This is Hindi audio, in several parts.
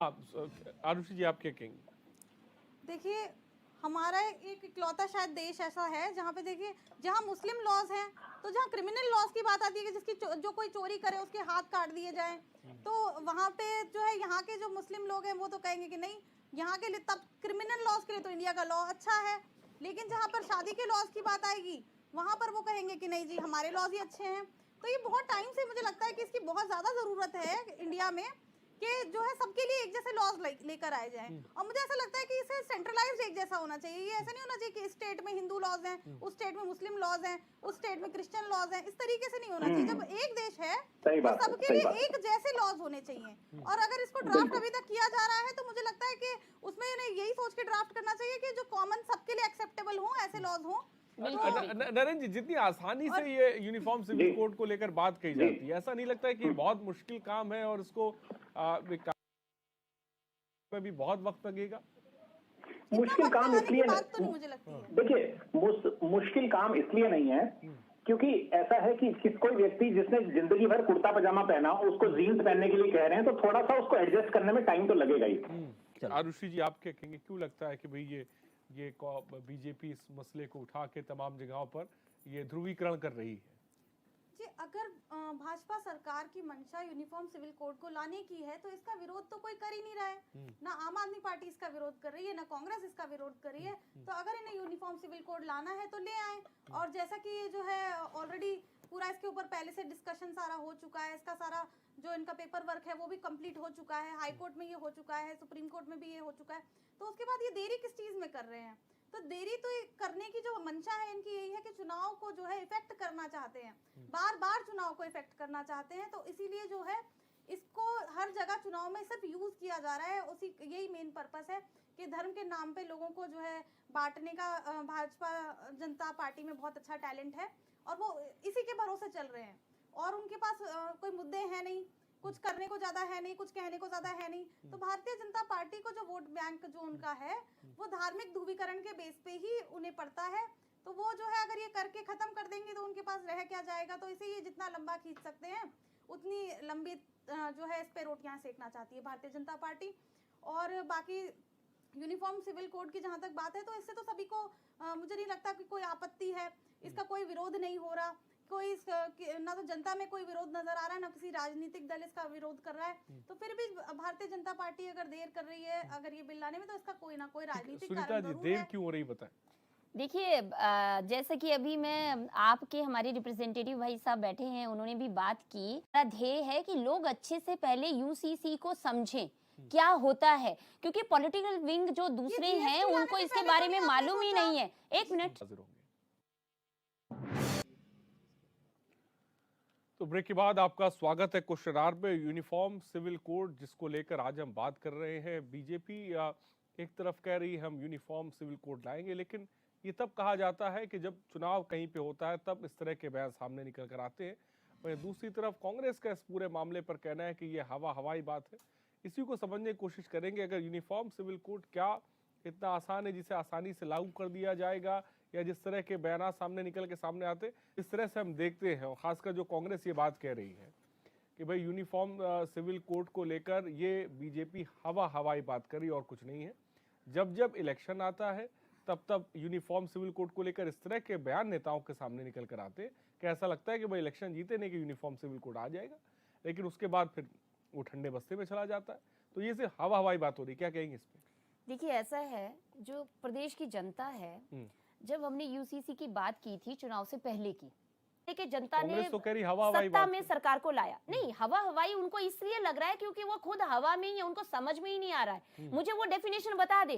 आरुषि जी आप क्या कहेंगे? देखिए, हमारा एक इकलौता शायद देश ऐसा है जहाँ पे देखिए, जहाँ मुस्लिम लॉज हैं, तो जहाँ क्रिमिनल लॉज की बात आती है कि जिसकी जो कोई चोरी करे उसके हाथ काट दिए जाएं, तो वहाँ पे जो है यहाँ के जो मुस्लिम लोग हैं वो तो कहेंगे कि नहीं, यहाँ के लिए तब क्रिमिनल लॉज के लिए तो इंडिया का लॉ अच्छा है। लेकिन जहाँ पर शादी के लॉज की बात आएगी वहाँ पर वो कहेंगे कि नहीं जी, हमारे लॉज ही अच्छे हैं। तो ये बहुत टाइम से मुझे लगता है कि इसकी बहुत ज़्यादा ज़रूरत है इंडिया में कि जो है सबके लिए एक जैसे लॉज लेकर आए जाएं। और मुझे ऐसा लगता है कि इसे सेंट्रलाइज्ड एक जैसा होना चाहिए। ये ऐसा नहीं होना चाहिए कि इस स्टेट में हिंदू लॉज हैं, उस स्टेट में मुस्लिम लॉज हैं, उस स्टेट में क्रिश्चियन लॉज हैं। इस तरीके से नहीं होना चाहिए। जब एक देश है तो सबके लिए एक जैसे लॉज होने चाहिए। और अगर इसको ड्राफ्ट अभी तक किया जा रहा है तो मुझे लगता है कि उसमें यही सोच के ड्राफ्ट करना चाहिए कि जो कॉमन सबके लिए एक्सेप्टेबल हो ऐसे लॉज हों। नरेंद्र जी, जितनी आसानी से ये यूनिफॉर्म सिविल कोड को लेकर बात कही जाती है, ऐसा नहीं लगता है कि बहुत मुश्किल काम है और इसको में भी बहुत वक्त लगेगा? मुश्किल काम इसलिए नहीं, मुझे लगती है देखिए मुश्किल काम इसलिए नहीं है क्योंकि ऐसा है कि कोई व्यक्ति जिसने जिंदगी भर कुर्ता पजामा पहना उसको जीन्स पहनने के लिए कह रहे हैं तो थोड़ा सा उसको एडजस्ट करने में टाइम तो लगेगा ही। आरुषि जी आप क्या कहेंगे, क्यों लगता है कि भाई ये बीजेपी इस मसले को उठा के तमाम जगहों पर ये ध्रुवीकरण कर रही है? जी, अगर भाजपा सरकार की मंशा यूनिफॉर्म सिविल कोड को लाने की है तो इसका विरोध तो कोई कर ही नहीं रहा है। ना आम आदमी पार्टी इसका विरोध कर रही है, ना कांग्रेस इसका विरोध कर रही है। तो अगर इन्हें यूनिफॉर्म सिविल कोड लाना है तो ले आए। और जैसा कि ये जो है ऑलरेडी पूरा इसके ऊपर पहले से डिस्कशन सारा हो चुका है, इसका सारा जो इनका पेपर वर्क है वो भी कंप्लीट हो चुका है, हाई कोर्ट में ये हो चुका है, सुप्रीम कोर्ट में भी ये हो चुका है। तो उसके बाद ये देरी किस चीज में कर रहे हैं? तो देरी तो करने की जो मंशा है इनकी यही है कि चुनाव को जो है इफेक्ट करना चाहते हैं, बार बार चुनाव को इफेक्ट करना चाहते हैं। तो इसीलिए जो है इसको हर जगह चुनाव में सिर्फ यूज किया जा रहा है। उसी यही मेन पर्पस है कि धर्म के नाम पे लोगों को जो है बांटने का भाजपा जनता पार्टी में बहुत अच्छा टैलेंट है और वो इसी के भरोसे चल रहे हैं। और उनके पास कोई मुद्दे हैं नहीं, कुछ करने को ज्यादा है नहीं, कुछ कहने को ज्यादा है नहीं। तो भारतीय जनता पार्टी को जो वोट बैंक जो उनका है वो धार्मिक ध्रुवीकरण के बेस पे ही उन्हें पड़ता है। तो वो जो है अगर ये करके खत्म कर देंगे तो उनके पास रह क्या जाएगा। तो इसे ये जितना लंबा खींच सकते हैं उतनी लंबी जो है इस पे रोटियां सेकना चाहती है भारतीय जनता पार्टी। और बाकी यूनिफॉर्म सिविल कोड की जहां तक बात है तो इससे तो सभी को मुझे नहीं लगता कि कोई आपत्ति है, इसका कोई विरोध नहीं हो रहा। कोई ना तो जनता में कोई विरोध नजर आ रहा है, ना किसी राजनीतिक दल इसका विरोध कर रहा है। तो फिर भी भारतीय जनता पार्टी अगर देर कर रही है अगर ये बिल लाने में तो इसका कोई ना कोई राजनीतिक कारण जरूर है। देर क्यों हो रही बताएं? देखिए, जैसे कि अभी मैं आपके हमारे रिप्रेजेंटेटिव भाई साहब बैठे हैं, उन्होंने भी बात की। मेरा ध्येय है कि लोग अच्छे से पहले यूसीसी को समझें क्या होता है, क्योंकि पॉलिटिकल विंग जो दूसरे हैं उनको इसके बारे में मालूम ही नहीं है। एक मिनट। तो ब्रेक के बाद आपका स्वागत है क्वेश्चन आवर पे। यूनिफॉर्म सिविल कोड जिसको लेकर आज हम बात कर रहे हैं, बीजेपी एक तरफ कह रही है हम यूनिफॉर्म सिविल कोड लाएंगे, लेकिन ये तब कहा जाता है कि जब चुनाव कहीं पे होता है तब इस तरह के बयान सामने निकल कर आते हैं। वहीं दूसरी तरफ कांग्रेस का इस पूरे मामले पर कहना है कि ये हवाई बात है। इसी को समझने की कोशिश करेंगे। अगर यूनिफॉर्म सिविल कोड क्या इतना आसान है जिसे आसानी से लागू कर दिया जाएगा, या जिस तरह के बयान सामने निकल के सामने आते इस तरह से हम देखते हैं। और खासकर जो कांग्रेस ये बात कह रही है कि भाई यूनिफॉर्म सिविल कोड को लेकर ये बीजेपी हवाई बात करी और कुछ नहीं है। जब जब इलेक्शन आता है तब तब यूनिफॉर्म सिविल कोड को लेकर इस तरह के बयान नेताओं के सामने निकल कर आते कि ऐसा लगता है कि भाई इलेक्शन जीते नहीं कि यूनिफॉर्म सिविल कोड आ जाएगा, लेकिन उसके बाद फिर वो ठंडे बस्ते में चला जाता है। तो ये सिर्फ हवाई बात हो रही, क्या कहेंगे इस पे? देखिए, ऐसा है, जो प्रदेश की जनता है, जब हमने यूसीसी की बात की थी चुनाव से पहले की, कि जनता ने तो सत्ता में सरकार को लाया। नहीं, हवाई उनको इसलिए लग रहा है क्योंकि वो खुद हवा में ही है, उनको समझ में ही नहीं आ रहा है। मुझे वो डेफिनेशन बता दे।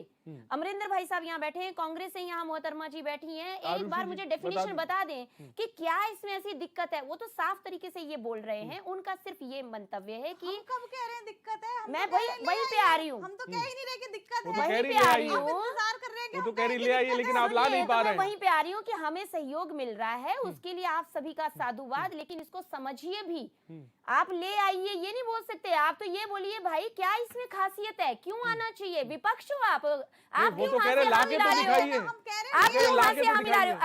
अमरिंदर भाई साहब यहाँ बैठे हैं, कांग्रेस से यहाँ मोहतरमा जी बैठी हैं, एक बार मुझे डेफिनेशन बता दें कि क्या इसमें ऐसी दिक्कत है। वो तो साफ तरीके से ये बोल रहे हैं, उनका सिर्फ ये मंतव्य है कि हम कब कह रहे हैं दिक्कत है, मैं वही पे आ रही हूँ। हम तो कह ही नहीं रहे कि दिक्कत है, वहीं पे आ रही हूँ, तो कह रही ले आइए, लेकिन आप ला नहीं पा रहे हैं। वहीं पे आ रही हूँ कि हमें सहयोग मिल रहा है, उसके लिए आप सभी का साधुवाद। लेकिन इसको समझिए भी, आप ले आइए ये नहीं बोल सकते। आप तो ये बोलिए भाई क्या इसमें खासियत है, क्यों आना चाहिए, विपक्ष हो आप क्यों वहां से हम मिला रहे हो, आप क्यों वहां से हम मिला रहे हो।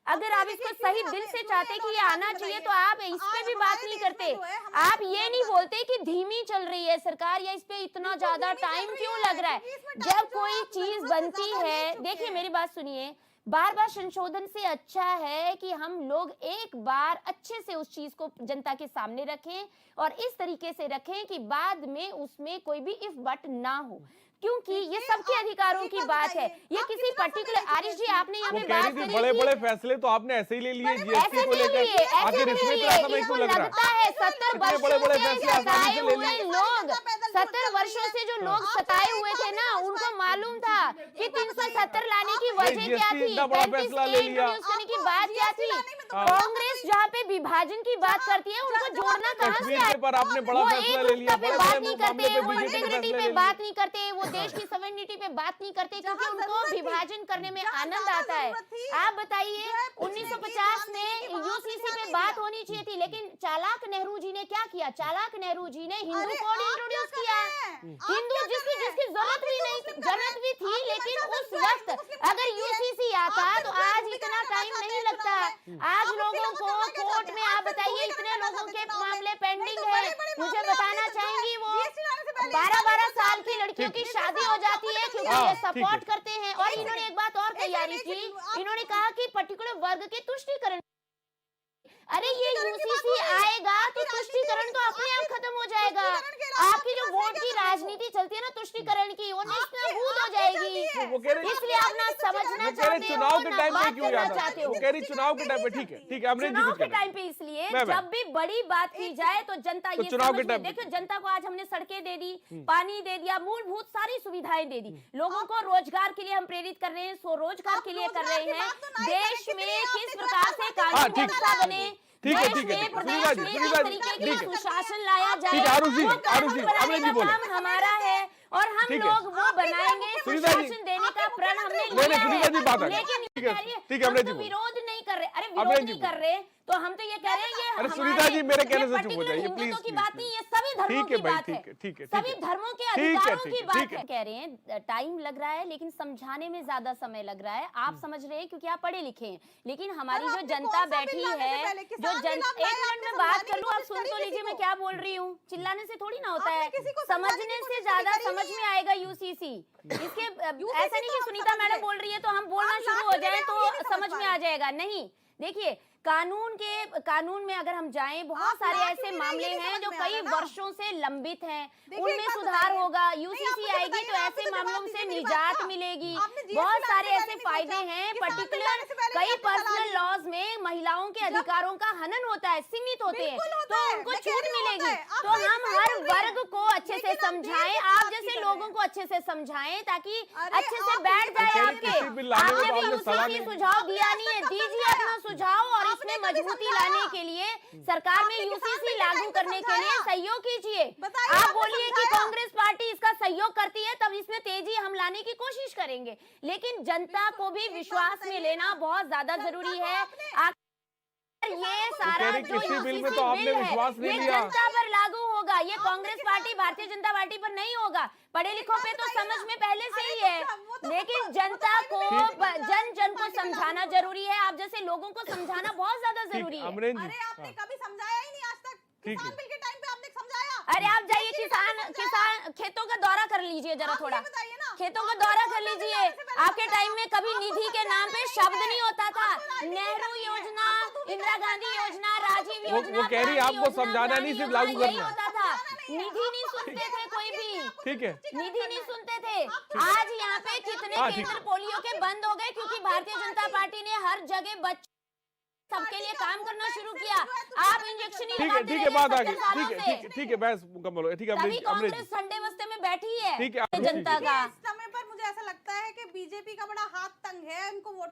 अगर आप इसको सही दिल से चाहते कि ये आना चाहिए तो आप इस पे भी बात नहीं करते। आप ये नहीं बोलते कि धीमी चल रही है सरकार या इस पे इतना ज्यादा टाइम क्यों लग रहा है। जब कोई चीज बनती है, देखिए मेरी बात सुनिए, बार बार संशोधन से अच्छा है कि हम लोग एक बार अच्छे से उस चीज को जनता के सामने रखें और इस तरीके से रखें कि बाद में उसमें कोई भी इफ बट ना हो, क्योंकि ये सबके अधिकारों की बात है। ये किसी पर्टिकुलर, आरिश जी आपने यहाँ पे बात करी, बड़े बड़े फैसले तो आपने ऐसे ही ले लिए ऐसे जीएसटी को नहीं लिए, लेकर, ऐसे आखिर नहीं इसमें लिए। तो ऐसा नहीं इनको क्यों लग रहा लगता है 70 बड़े बड़े वर्षों फैसले से आसानी सताए से ले हुए लिए। लोग, 70 वर्षों से जो लोग सताए हुए थे ना, उनको मालूम था कि 370 लाने की वजह क्या GST थी, इतना बड़ा 35 फैसला ले लिया। इंट्रोड्यूस करने की बात क्या थी। कांग्रेस जहाँ पे विभाजन की बात करती है उनको जोड़ना कहाँ से कश्मीर आया? के पर आपने बड़ा वो फैसला एक ले लिया, पे बड़े बात बड़े नहीं मामले करते, पे वो बीजेपी ने इंटीग्रिटी फैसले पे ले बात नहीं करते, वो देश की सॉवरेनिटी पे बात नहीं करते, क्योंकि उनको विभाजन करने में आनंद आता है। आप बताइए 1950 में यूसीसी पे बात होनी चाहिए थी, लेकिन चालाक नेहरू जी ने क्या किया? चालाक नेहरू जी ने हिंदू कोड इंट्रोड्यूस किया। हिंदू जिसकी जिसकी जरूरत भी थी, लेकिन उस वक्त अगर यूसीसी आता तो आज इतना टाइम नहीं लगता। आज लोगों को कोर्ट में, आप बताइए, इतने लोगों के मामले पेंडिंग है। मुझे बताना चाहेंगी वो 12-12 साल की लड़कियों की शादी हो जाती है क्योंकि ये सपोर्ट करते हैं। और इन्होंने एक बात और तैयारी की, इन्होंने कहा कि पर्टिकुलर वर्ग के तुष्टीकरण, अरे ये यूसीसी आएगा तो तुष्टीकरण तो अपने आप खत्म हो जाएगा। आपकी जो वोट की राजनीति चलती है ना तुष्टीकरण की, वो निष्प्रभूत हो जाएगी। इसलिए आप ना समझना चाहते चुनाव हो के ना टाइम पे बात क्यों करना याद चाहते हो। वो कह रही चुनाव के टाइम पे, ठीक है अमरीश जी चुनाव कुछ के कहना है। टाइम पे इसलिए मैं। जब भी बड़ी बात की जाए तो जनता तो ये चुनाव के समझ टाइम ले। पे। देखो जनता को आज हमने सड़कें दे दी, पानी दे दिया, मूलभूत सारी सुविधाएं दे दी, लोगों को रोजगार के लिए हम प्रेरित कर रहे हैं, स्वरोजगार के लिए कर रहे हैं। देश में किस प्रकार से कानून ठीक है। व्यवस्था बने, ठीक है, देश ठीक है, में, ठीक है। प्रदेश सुनीता जी, में सुनीता किस जी, तरीके ठीक की है। सुशासन लाया जाए, ठीक है, आरुषि जी, वो कानून आरुषि, बनाने अमरीश जी का बोले। काम हमारा है और हम ठीक है। लोग वो बनाएंगे। सुनीता जी। सुशासन देने का प्रण हमने नहीं, लिया सुनीता जी बात है, है। लेकिन ठीक है, ये कह रही है, ठीक है, हम अमरीश तो जी बोले। विरोध नहीं कर रहे। अरे अमरीश विरोध जी नहीं कर रहे तो हम तो ये कह रहे हैं ये अरे हमारे- सुनीता जी, मेरे कहने ये से चुप हो particular जाइए, हिंदुत्व प्लीज, की प्लीज, बात नहीं है, सभी धर्मों ठीक है की भाई, बात है, ठीक है, सभी ठीक है। धर्मों के ठीक है, अधिकारों ठीक की है, बात ठीक है। है। कह रहे हैं टाइम लग रहा है, लेकिन समझाने में ज्यादा समय लग रहा है। आप समझ रहे हैं क्योंकि आप पढ़े लिखे हैं, लेकिन हमारी जो जनता बैठी है, जो जन, एक मिनट में बात कर लूं, आप सुन तो लीजिए मैं क्या बोल रही हूँ। चिल्लाने से थोड़ी ना होता है, समझने से ज्यादा समझ में आएगा यूसीसी। इसके ऐसा नहीं कि सुनीता मैडम बोल रही है तो हम बोलना शुरू हो जाए तो समझ में आ जाएगा, नहीं। देखिए कानून में अगर हम जाएं, बहुत सारे ऐसे मामले हैं जो कई वर्षों से लंबित हैं, उनमें सुधार होगा। यूसीसी आएगी तो ऐसे मामलों से निजात मिलेगी। बहुत सारे ऐसे फायदे हैं, पर्टिकुलर कई पर्सनल लॉज में महिलाओं के अधिकारों का हनन होता है, सीमित होते हैं, तो उनको छूट मिलेगी। तो हम हर वर्ग को अच्छे से समझाएं, आप जैसे लोगों को अच्छे से समझाएं ताकि अच्छे से बैठ जाए आपके। आपने भी यूसीसी सुझाव दिया नहीं है, दीजिए अपना सुझाव और इसमें मजबूती लाने के लिए सरकार में यूसीसी लागू करने के लिए सहयोग कीजिए। आप बोलिए कि कांग्रेस पार्टी इसका सहयोग करती है, तब इसमें तेजी हम लाने की कोशिश करेंगे, लेकिन जनता को भी विश्वास में लेना बहुत ज्यादा जरूरी है। ये सारा जो किसी बिल में यूसीसी तो आपने बिल है, विश्वास नहीं ये लिया। जनता पर लागू होगा, ये कांग्रेस पार्टी, भारतीय जनता पार्टी पर नहीं होगा। पढ़े लिखों पे तो समझ में पहले से ही है, लेकिन जनता को, जन जन को समझाना जरूरी है। आप जैसे लोगों को समझाना बहुत ज्यादा जरूरी है। अमरीश जी, अरे आपने कभी समझाया ही नहीं आज तक। ठीक है। किसान बिल के टाइम पे आपने समझाया? अरे आप जाइए किसान खेतों का दौरा कर लीजिए जरा, आप थोड़ा ये बताइए ना, खेतों का दौरा कर लीजिए। आपके टाइम में कभी निधि के नाम पे शब्द नहीं होता था। नेहरू योजना, इंदिरा गांधी योजना, राजीव योजना, वो कह रही है, गांधी आपको योजना, समझाना नहीं, सिर्फ लागू यही करना है। होता था। निधि नहीं सुनते थे कोई भी, ठीक है। निधि नहीं सुनते थे। आज यहाँ पे कितने हाँ, ठीक केंद्र पोलियो के बंद हो गए क्योंकि भारतीय जनता पार्टी ने हर जगह बच्चों सबके लिए काम करना शुरू किया। आप इंजेक्शन ही ठीक है, लगाते ठीक है, रहे बात आ 70 गई, सालों ठीक है, से। ठीक है, ठीक है, बहस मुकम्मल हो, ठीक है तभी अमरीश कांग्रेस जी, संडे बस्ते में बैठी है ठीक है, जनता का। इस समय पर मुझे ऐसा लगता है कि बीजेपी का बड़ा हाथ तंग है, उनको वोट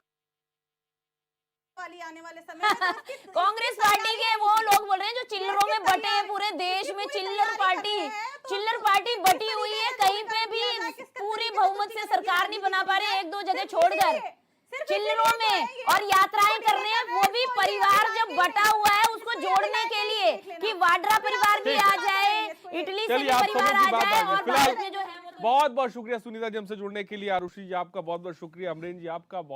वाली आने वाले समय में तो इसकी- कांग्रेस पार्टी के वो लोग बोल रहे हैं जो चिल्लरों में बटे हैं, पूरे देश में चिल्लर पार्टी बटी हुई है। कहीं पे भी पूरी बहुमत से सरकार नहीं बना पा रहे, एक दो जगह छोड़कर चिल्लरों में, और यात्राएं कर रहे हैं, वो भी परिवार जब बटा हुआ है उसको जोड़ने के लिए कि वाड्रा परिवार भी आ जाए, इटली से भी चलिए, आप परिवार समय की आ बात जाए, आ गई। और फिलहाल भारत में जो है वो तो बहुत बहुत शुक्रिया सुनीता जी हमसे जुड़ने के लिए। आरुषि जी आपका बहुत बहुत शुक्रिया, अमरीश जी आपका बहुत